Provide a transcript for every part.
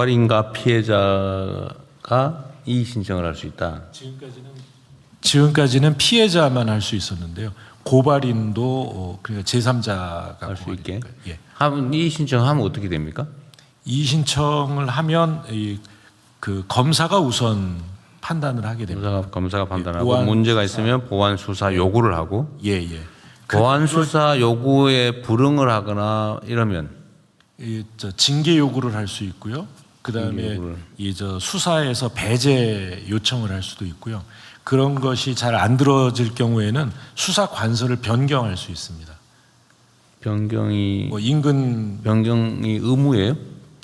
고발인가 피해자가 이의 신청을 할 수 있다. 지금까지는 피해자만 할 수 있었는데요. 고발인도 그러니까 제3자가 할 수 있게. 예. 이의 신청하면 어떻게 됩니까? 이의 신청을 하면 그 검사가 우선 판단을 하게 됩니다. 검사가 판단하고 보완 문제가 수사. 있으면 보완 수사 요구를 하고 예. 보완 수사 요구에 불응을 하거나 이러면 징계 요구를 할 수 있고요. 징계 그다음에 요구를. 수사에서 배제 요청을 할 수도 있고요. 그런 것이 잘 안 들어질 경우에는 수사 관서를 변경할 수 있습니다. 변경이 뭐 인근 변경이 의무예요?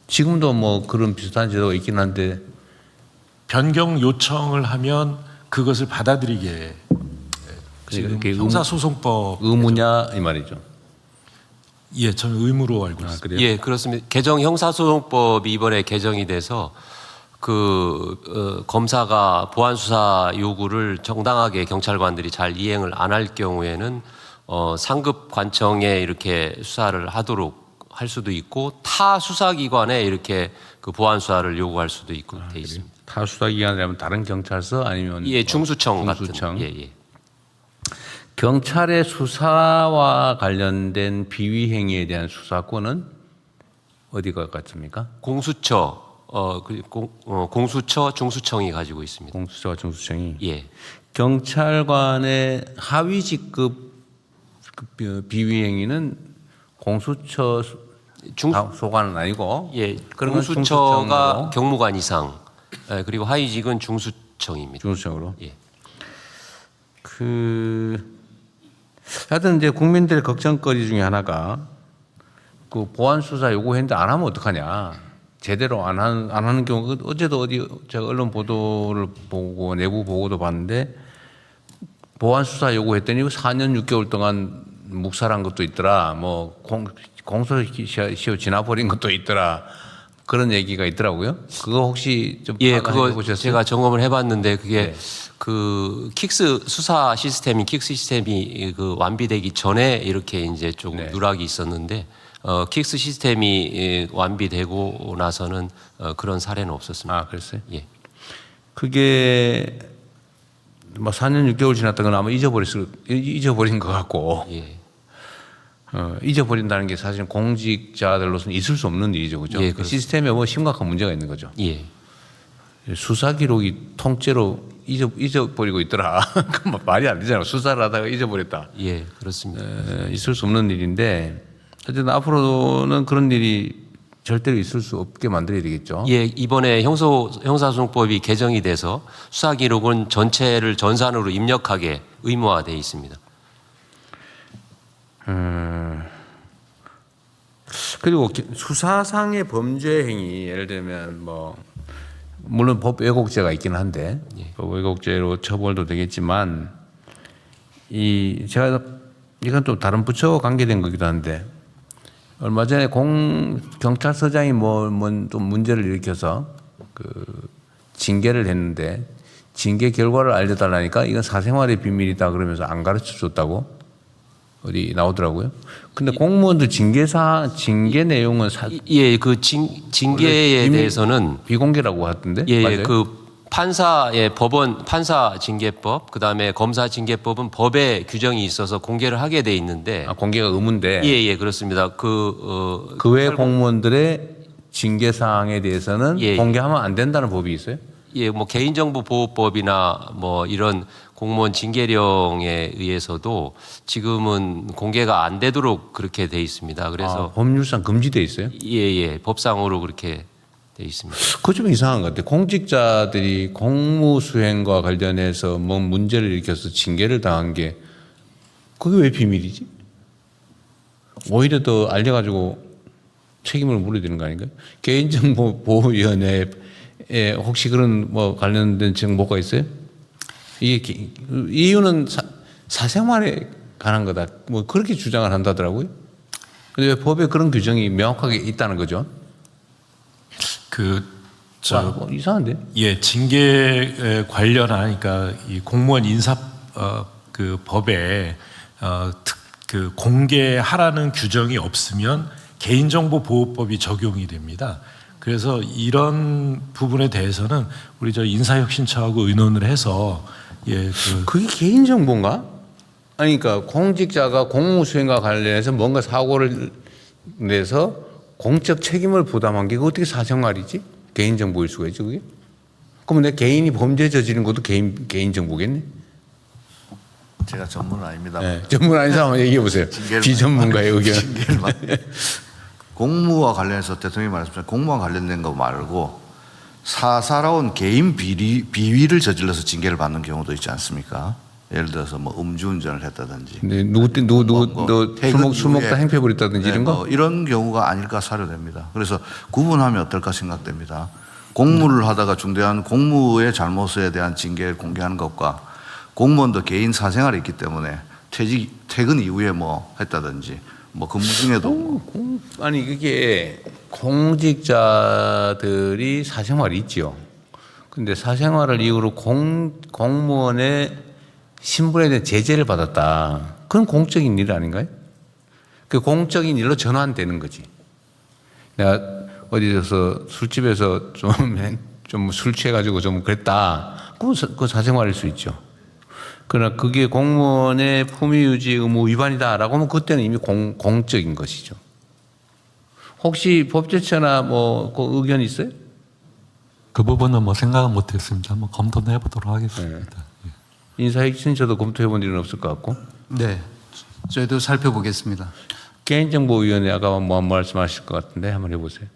지금도 뭐 그런 비슷한 제도가 있긴 한데 변경 요청을 하면 그것을 받아들이게 지금 그게 형사소송법 의무냐 이 말이죠. 예, 저는 의무로 알고 있습니다. 그래요? 예, 그렇습니다. 개정 형사소송법이 이번에 개정이 돼서 검사가 보완 수사 요구를 정당하게 경찰관들이 잘 이행을 안 할 경우에는 상급 관청에 이렇게 수사를 하도록 할 수도 있고 타 수사기관에 이렇게 그 보완 수사를 요구할 수도 있고 돼 있습니다. 타 수사기관이라면 다른 경찰서 아니면 예, 중수청 중수청. 같은. 예. 경찰의 수사와 관련된 비위 행위에 대한 수사권은 어디가 같습니까? 공수처, 공수처, 중수청이 가지고 있습니다. 공수처와 중수청이. 예. 경찰관의 하위 직급 비위 행위는 공수처 소관은 아니고 예, 그런 건 공수처가 중수청으로. 경무관 이상, 그리고 하위직은 중수청입니다. 중수청으로. 예. 하여튼 이제 국민들의 걱정거리 중에 하나가 그 보완 수사 요구했는데 안 하면 어떡하냐. 제대로 안 하는 경우 어제도 어디 제가 언론 보도를 보고 내부 보고도 봤는데 보완 수사 요구했더니 4년 6개월 동안 묵살한 것도 있더라. 뭐 공소시효 지나버린 것도 있더라. 그런 얘기가 있더라고요. 그거 혹시 좀 예, 파악해 그거 보셨어요? 제가 점검을 해봤는데 그게 네. 그 킥스 시스템이 그 완비되기 전에 이렇게 이제 좀 네. 누락이 있었는데 킥스 시스템이 완비되고 나서는 그런 사례는 없었습니다. 아, 그랬어요? 예. 그게 뭐 4년 6개월 지났던 건 아마 잊어버린 것 같고 예. 잊어버린다는 게 사실은 공직자들로서는 있을 수 없는 일이죠, 그죠? 예, 그 시스템에 뭐 심각한 문제가 있는 거죠. 예. 수사 기록이 통째로 잊어버리고 있더라. 그건 말이 안 되잖아요. 수사를 하다가 잊어버렸다. 예, 그렇습니다. 있을 수 없는 일인데 어쨌든 앞으로는 그런 일이 절대로 있을 수 없게 만들어야 되겠죠. 예, 이번에 형사소송법이 개정이 돼서 수사 기록은 전체를 전산으로 입력하게 의무화되어 있습니다. 그리고 수사상의 범죄 행위 예를 들면 뭐 물론 법 왜곡죄가 있긴 한데 법 왜곡죄로 처벌도 되겠지만 제가 이건 또 다른 부처와 관계된 거기도 한데 얼마 전에 경찰서장이 또 문제를 일으켜서 그 징계를 했는데 징계 결과를 알려달라니까 이건 사생활의 비밀이다 그러면서 안 가르쳐 줬다고 어디 나오더라고요. 근데 공무원들 징계 내용은 예, 그 징계에 대해서는 비공개라고 하던데. 예, 맞아요? 그 법원 판사 징계법, 그다음에 검사 징계법은 법에 규정이 있어서 공개를 하게 돼 있는데 공개가 의무인데 예, 그렇습니다. 그 외 공무원들의 징계 사항에 대해서는 예. 공개하면 안 된다는 법이 있어요? 예, 뭐 개인정보보호법이나 뭐 이런 공무원 징계령에 의해서도 지금은 공개가 안 되도록 그렇게 돼 있습니다. 그래서 법률상 금지돼 있어요? 예, 법상으로 그렇게 돼 있습니다. 그거 좀 이상한 것 같아요. 공직자들이 공무 수행과 관련해서 뭐 문제를 일으켜서 징계를 당한 게 그게 왜 비밀이지? 오히려 더 알려가지고 책임을 물어야 되는 거 아닌가요? 개인정보보호위원회에 혹시 그런 뭐 관련된 정보가 있어요? 이게 이유는 사생활에 관한 거다. 뭐 그렇게 주장을 한다더라고요. 근데 왜 법에 그런 규정이 명확하게 있다는 거죠? 이상한데? 예, 징계 관련하니까 이 공무원 인사 그 법에 그 공개하라는 규정이 없으면 개인정보보호법이 적용이 됩니다. 그래서 이런 부분에 대해서는 우리 저 인사혁신처하고 의논을 해서 그게 개인정보인가? 아니, 그러니까 공직자가 공무수행과 관련해서 뭔가 사고를 내서 공적 책임을 부담한 게 그거 어떻게 사생활이지? 개인정보일 수가 있죠, 그게? 그럼 내 개인이 범죄 저지른 것도 개인정보겠네? 제가 전문은 아닙니다. 네, 전문 아닌 사람 얘기해 보세요. 비전문가의 의견. 공무와 관련해서 대통령이 말씀하신 공무와 관련된 거 말고 사사로운 개인 비위를 저질러서 징계를 받는 경우도 있지 않습니까? 예를 들어서 뭐 음주운전을 했다든지, 네, 술 먹다 행패 부렸다든지 이런 거? 이런 경우가 아닐까 사료됩니다. 그래서 구분하면 어떨까 생각됩니다. 공무를 하다가 중대한 공무의 잘못에 대한 징계를 공개하는 것과 공무원도 개인 사생활이 있기 때문에 퇴근 이후에 뭐 했다든지 뭐 근무 중에도 아니 그게 공직자들이 사생활이 있지요. 근데 사생활을 이유로 공무원의 신분에 대한 제재를 받았다. 그건 공적인 일 아닌가요? 그 공적인 일로 전환되는 거지. 내가 어디서 술집에서 좀 술 취해가지고 좀 그랬다. 그건 사생활일 수 있죠. 그러나 그게 공무원의 품위유지 의무 위반이다라고 하면 그때는 이미 공적인 것이죠. 혹시 법제처나 뭐 그 의견 있어요? 그 부분은 뭐 생각은 못했습니다. 한번 검토는 해보도록 하겠습니다. 예. 인사혁신처도 검토해 본 일은 없을 것 같고. 네, 저희도 살펴보겠습니다. 개인정보위원회 아까 뭐 말씀하실 것 같은데 한번 해보세요.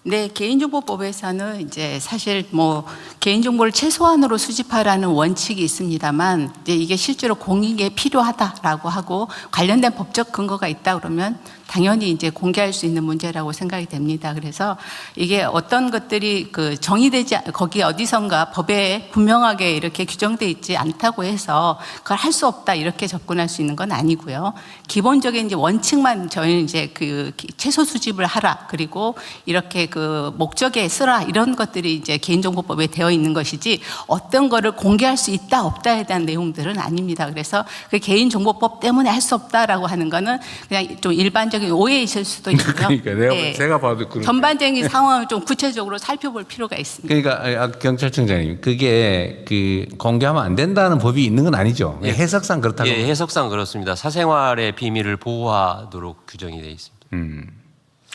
네, 개인정보법에서는 이제 사실 뭐 개인정보를 최소한으로 수집하라는 원칙이 있습니다만 이제 이게 실제로 공익에 필요하다라고 하고 관련된 법적 근거가 있다 그러면 당연히 이제 공개할 수 있는 문제라고 생각이 됩니다. 그래서 이게 어떤 것들이 그 정의되지 거기 어디선가 법에 분명하게 이렇게 규정돼 있지 않다고 해서 그걸 할 수 없다 이렇게 접근할 수 있는 건 아니고요. 기본적인 이제 원칙만 저희는 이제 그 최소 수집을 하라 그리고 이렇게 그 목적에 쓰라 이런 것들이 이제 개인정보법에 되어 있는 것이지 어떤 거를 공개할 수 있다 없다에 대한 내용들은 아닙니다. 그래서 그 개인정보법 때문에 할 수 없다라고 하는 거는 그냥 좀 일반적인 오해이실 수도 있고요. 그러니까 제가 봐도 그런 전반적인 상황을 좀 구체적으로 살펴볼 필요가 있습니다. 그러니까 경찰청장님 그게 그 공개하면 안 된다는 법이 있는 건 아니죠. 예. 해석상 그렇다고. 예, 해석상 그렇습니다. 사생활의 비밀을 보호하도록 규정이 되어 있습니다.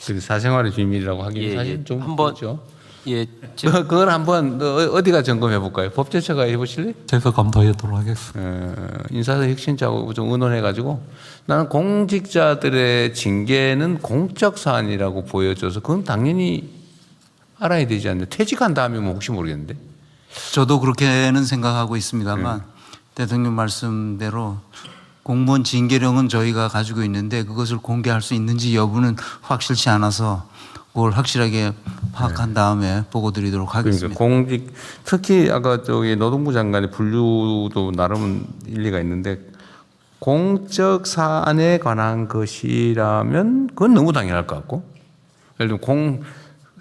그 사생활의 비밀이라고 하기는 예, 사실 예. 좀 한번 그렇죠. 예, 그걸 한번 어디가 점검해 볼까요? 법제처가 해보실래? 제가 검토하도록 하겠습니다. 인사혁신처하고 좀 의논해가지고 나는 공직자들의 징계는 공적 사안이라고 보여져서 그건 당연히 알아야 되지 않나. 퇴직한 다음에 뭐 혹시 모르겠는데. 저도 그렇게는 생각하고 있습니다만 대통령 말씀대로 공무원 징계령은 저희가 가지고 있는데 그것을 공개할 수 있는지 여부는 확실치 않아서 그걸 확실하게 파악한 다음에 보고 드리도록 하겠습니다. 그러니까 특히 아까 저기 노동부 장관의 분류도 나름 일리가 있는데 공적 사안에 관한 것이라면 그건 너무 당연할 것 같고 예를 들면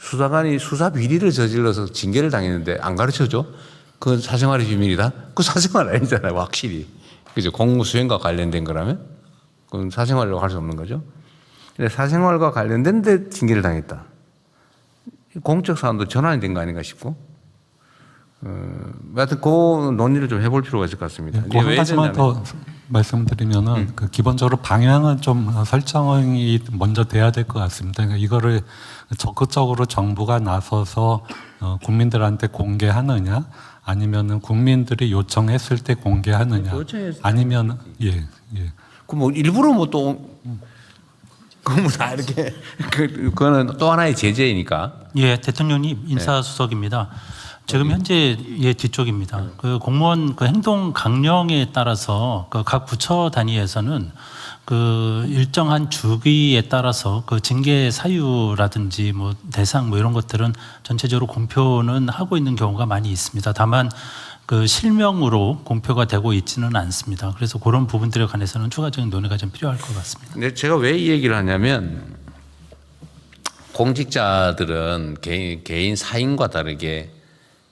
수사관이 수사 비리를 저질러서 징계를 당했는데 안 가르쳐줘? 그건 사생활의 비밀이다? 그건 사생활 아니잖아요, 확실히. 그죠? 공무 수행과 관련된 거라면 그건 사생활이라고 할 수 없는 거죠. 근데 사생활과 관련된데 징계를 당했다. 공적 사안도 전환이 된 거 아닌가 싶고. 하여튼 그 논의를 좀 해볼 필요가 있을 것 같습니다. 그 한 가지만 더 말씀드리면은 그 기본적으로 방향은 좀 설정이 먼저 돼야 될 것 같습니다. 그러니까 이거를 적극적으로 정부가 나서서 국민들한테 공개하느냐, 아니면은 국민들이 요청했을 때 공개하느냐, 아니면 예. 그 뭐 일부러 뭐 또 그건 다 이렇게 그거는 또 하나의 제재이니까. 예, 대통령님 인사수석입니다. 지금 현재 뒤쪽입니다. 그 공무원 그 행동 강령에 따라서 그 각 부처 단위에서는 그 일정한 주기에 따라서 그 징계 사유라든지 뭐 대상 뭐 이런 것들은 전체적으로 공표는 하고 있는 경우가 많이 있습니다. 다만 그 실명으로 공표가 되고 있지는 않습니다. 그래서 그런 부분들에 관해서는 추가적인 논의가 좀 필요할 것 같습니다. 근데 제가 왜 이 얘기를 하냐면 공직자들은 개인 사인과 다르게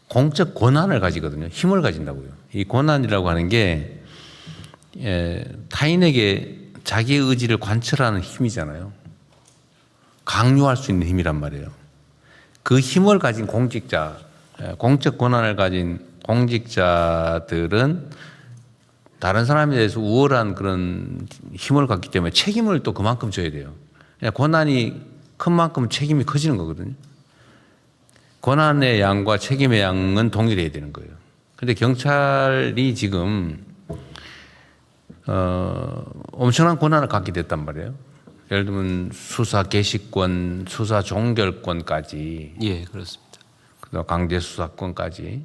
공적 권한을 가지거든요. 힘을 가진다고요. 이 권한이라고 하는 게 타인에게 자기의 의지를 관철하는 힘이잖아요. 강요할 수 있는 힘이란 말이에요. 그 힘을 가진 공직자, 공적 권한을 가진 공직자들은 다른 사람에 대해서 우월한 그런 힘을 갖기 때문에 책임을 또 그만큼 져야 돼요. 권한이 큰 만큼 책임이 커지는 거거든요. 권한의 양과 책임의 양은 동일해야 되는 거예요. 근데 경찰이 지금 엄청난 권한을 갖게 됐단 말이에요. 예를 들면 수사 개시권, 수사 종결권까지, 예, 그렇습니다. 그다음 강제 수사권까지.